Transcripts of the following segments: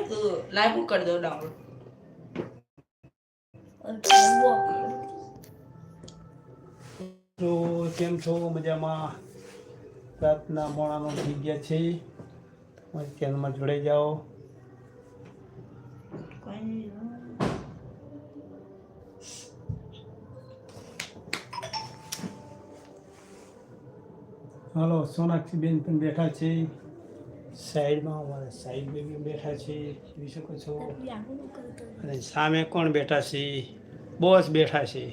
तो लाइव कर दो डाउनलोड તો કેમ છો મજામાં રાતના મોડાનો થઈ ગયા છે મારી ચેનલમાં જોડાઈ જાઓ હાલો સોનાક્ષીબેન પણ બેઠા છે સાઈડમાં અમારા સાઈડ બી બેઠા છે જોઈ શકો છો અને સામે કોણ બેઠા છે બોસ બેઠા છે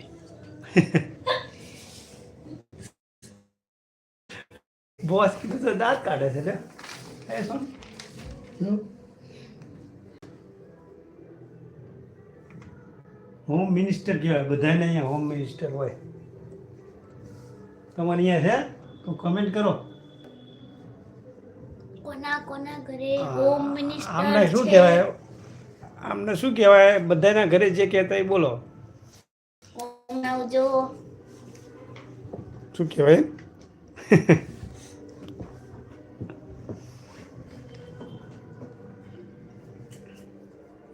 બોસ કીધું તો દાંત કાઢે છે લે એ શું હોમ મિનિસ્ટર કહેવાય બધાને અહીંયા હોમ મિનિસ્ટર હોય તમારે અહીંયા છે તો કમેન્ટ કરો કોના કોના ઘરે હોમ મિનિસ્ટર આમને શું કહેવાય આમને શું કહેવાય બધાના ઘરે જે કહેતા એ બોલો આવજો શું કહેવાય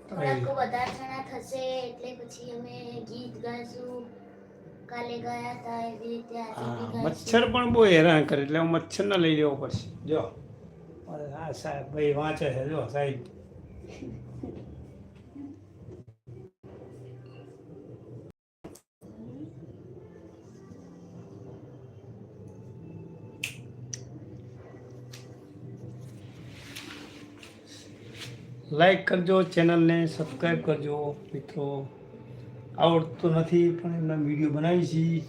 થોડાક વધારે જણા થશે એટલે પછી અમે ગીત ગાઈશું કાલે ગયા હતા એવી રીતે આજે બી ગાઈશું. મચ્છર પણ બહુ હેરાન કરે એટલે હું મચ્છર ના લઈ લેવો પડશે જો હા સાહેબ ભાઈ વાંચે છે જો સાહેબ લાઈક કરજો ચેનલને સબસ્ક્રાઈબ કરજો મિત્રો આવડતું નથી પણ એમના વિડીયો બનાવી છીએ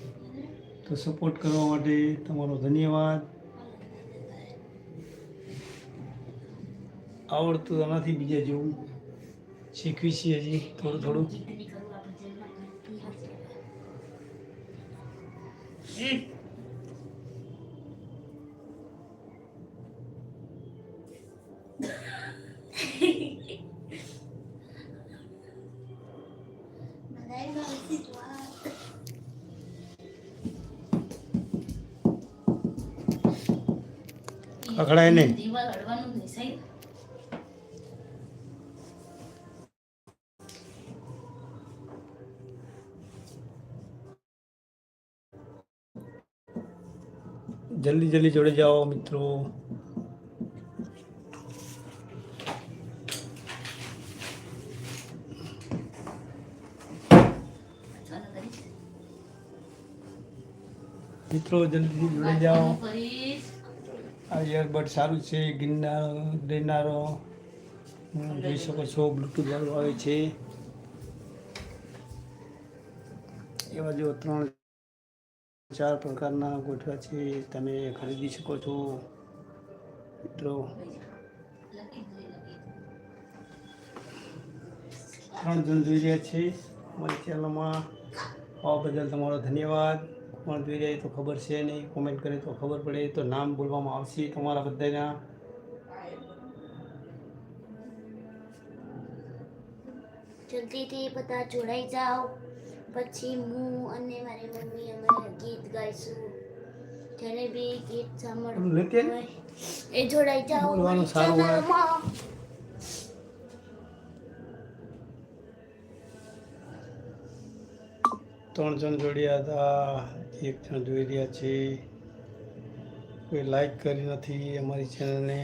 તો સપોર્ટ કરવા માટે તમારો ધન્યવાદ આવડતું તો નથી બીજા જેવું શીખવી છીએ હજી થોડું થોડું અખડાય નહીં દીવાલ અડવાનું નહીં સાહેબ જલ્દી જલ્દી જોડે જાઓ મિત્રો મિત્રો જલ્દી જોડે જાઓ આ ઇયરબડ સારું છે ગિરનારો જોઈ શકો છો બ્લૂટૂથ વાળું આવે છે એવા જો 3-4 પ્રકારના ગોઠવા છે તમે ખરીદી શકો છો મિત્રો 3 જણ જોઈ રહ્યા છે અમારી ચેનલમાં આવવા બદલ તમારો ધન્યવાદ કોણ જોઈ રહ્યા તો ખબર છે નહીં કોમેન્ટ કરે તો ખબર પડે તો નામ બોલવામાં આવશે તમારા બધાના જલ્દીથી બધા જોડાઈ જાઓ પછી હું અને મારી મમ્મી અમે ગીત ગાઈશું જેને બી ગીત સાંભળવું હોય એ જોડાઈ જાઓ બોલવાનું સારું હોય. ચેનલમાં. ત્રણ જણ જોડ્યા હતા એક જણ જોઈ રહ્યા છે કોઈ લાઈક કરી નથી અમારી ચેનલને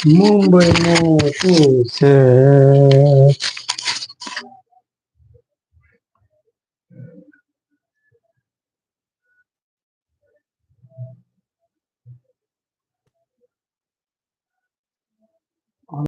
મુંબઈનું શું છે